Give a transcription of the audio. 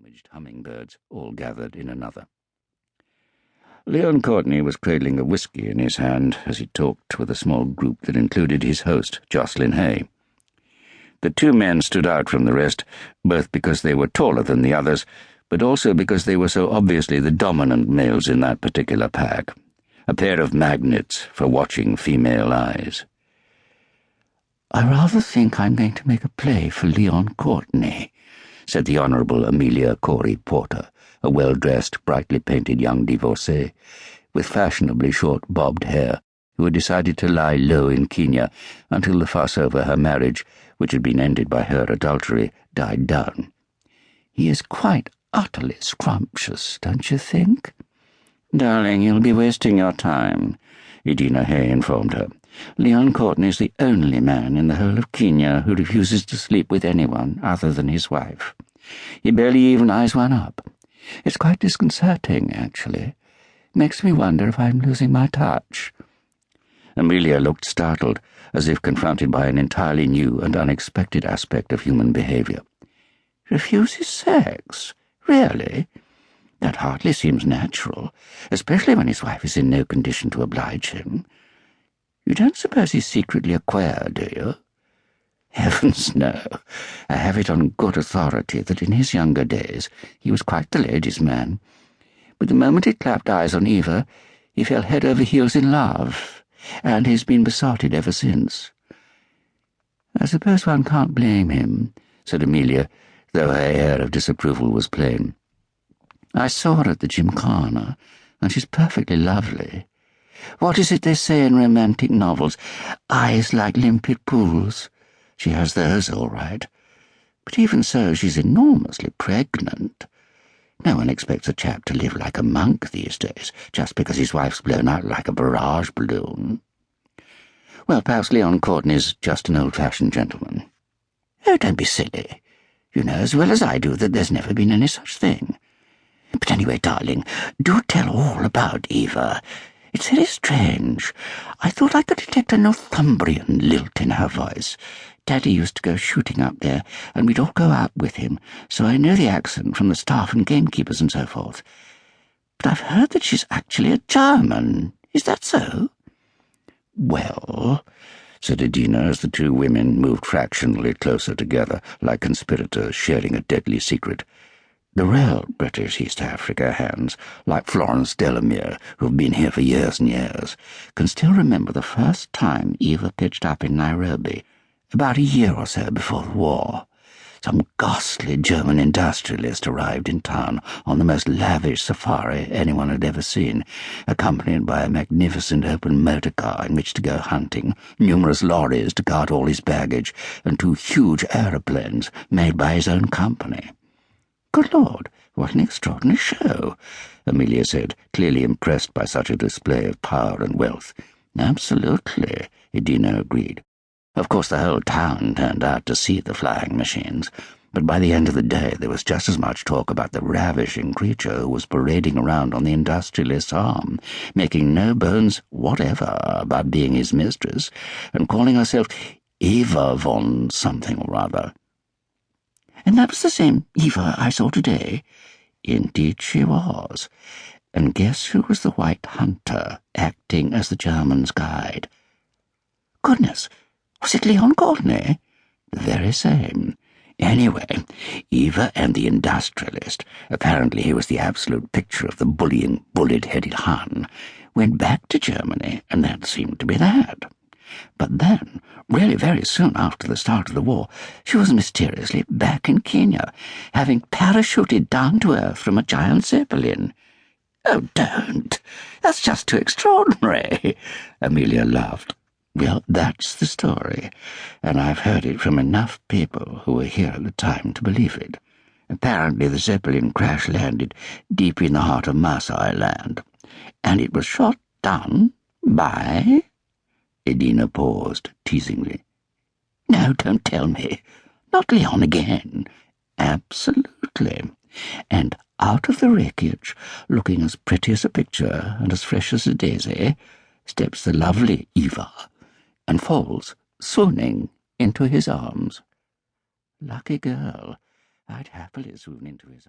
damaged hummingbirds, all gathered in another. Leon Courtney was cradling a whisky in his hand as he talked with a small group that included his host, Jocelyn Hay. The two men stood out from the rest, both because they were taller than the others, but also because they were so obviously the dominant males in that particular pack, a pair of magnets for watching female eyes. "I rather think I'm going to make a play for Leon Courtney," said the Honourable Amelia Corey Porter, a well-dressed, brightly painted young divorcee, with fashionably short bobbed hair, who had decided to lie low in Kenya until the fuss over her marriage, which had been ended by her adultery, died down. "He is quite utterly scrumptious, don't you think?" "Darling, you'll be wasting your time," Edina Hay informed her. "Leon Courtney's the only man in the whole of Kenya who refuses to sleep with anyone other than his wife. He barely even eyes one up. It's quite disconcerting, actually. Makes me wonder if I'm losing my touch." Amelia looked startled, as if confronted by an entirely new and unexpected aspect of human behaviour. "Refuses sex? Really? That hardly seems natural, especially when his wife is in no condition to oblige him. You don't suppose he's secretly a queer, do you?" "Heavens, no. I have it on good authority that in his younger days he was quite the ladies' man. But the moment he clapped eyes on Eva, he fell head over heels in love, and he's been besotted ever since." "I suppose one can't blame him," said Amelia, though her air of disapproval was plain. "I saw her at the Gymkhana, and she's perfectly lovely. What is it they say in romantic novels? Eyes like limpid pools. She has those, all right. But even so, she's enormously pregnant. No one expects a chap to live like a monk these days, just because his wife's blown out like a barrage balloon. Well, perhaps Leon Courtney's just an old-fashioned gentleman." "Oh, don't be silly. You know as well as I do that there's never been any such thing. But anyway, darling, do tell all about Eva. It's very strange. I thought I could detect a Northumbrian lilt in her voice. Daddy used to go shooting up there, and we'd all go out with him, so I know the accent from the staff and gamekeepers and so forth. But I've heard that she's actually a German. Is that so?" "Well," said Edina as the two women moved fractionally closer together, like conspirators sharing a deadly secret, "the real British East Africa hands, like Florence Delamere, who've been here for years and years, can still remember the first time Eva pitched up in Nairobi, about a year or so before the war. Some ghastly German industrialist arrived in town on the most lavish safari anyone had ever seen, accompanied by a magnificent open motor car in which to go hunting, numerous lorries to cart all his baggage, and 2 huge aeroplanes made by his own company." "Good Lord, what an extraordinary show," Amelia said, clearly impressed by such a display of power and wealth. "Absolutely," Edina agreed. "Of course the whole town turned out to see the flying machines, but by the end of the day there was just as much talk about the ravishing creature who was parading around on the industrialist's arm, making no bones whatever about being his mistress, and calling herself Eva von something or other." "And that was the same Eva I saw today?" "Indeed she was. And guess who was the white hunter, acting as the German's guide?" "Goodness! Was it Leon Courtney?" "The very same. Anyway, Eva and the industrialist, apparently he was the absolute picture of the bullying, bullet-headed Hun, went back to Germany, and that seemed to be that. But then, really very soon after the start of the war, she was mysteriously back in Kenya, having parachuted down to earth from a giant zeppelin." "Oh, don't! That's just too extraordinary," Amelia laughed. "Well, that's the story, and I've heard it from enough people who were here at the time to believe it. Apparently the Zeppelin crash-landed deep in the heart of Maasai land, and it was shot down by—" Edina paused teasingly. "No, don't tell me. Not Leon again." "Absolutely. And out of the wreckage, looking as pretty as a picture and as fresh as a daisy, steps the lovely Eva, and falls, swooning, into his arms. Lucky girl. I'd happily swoon into his arms."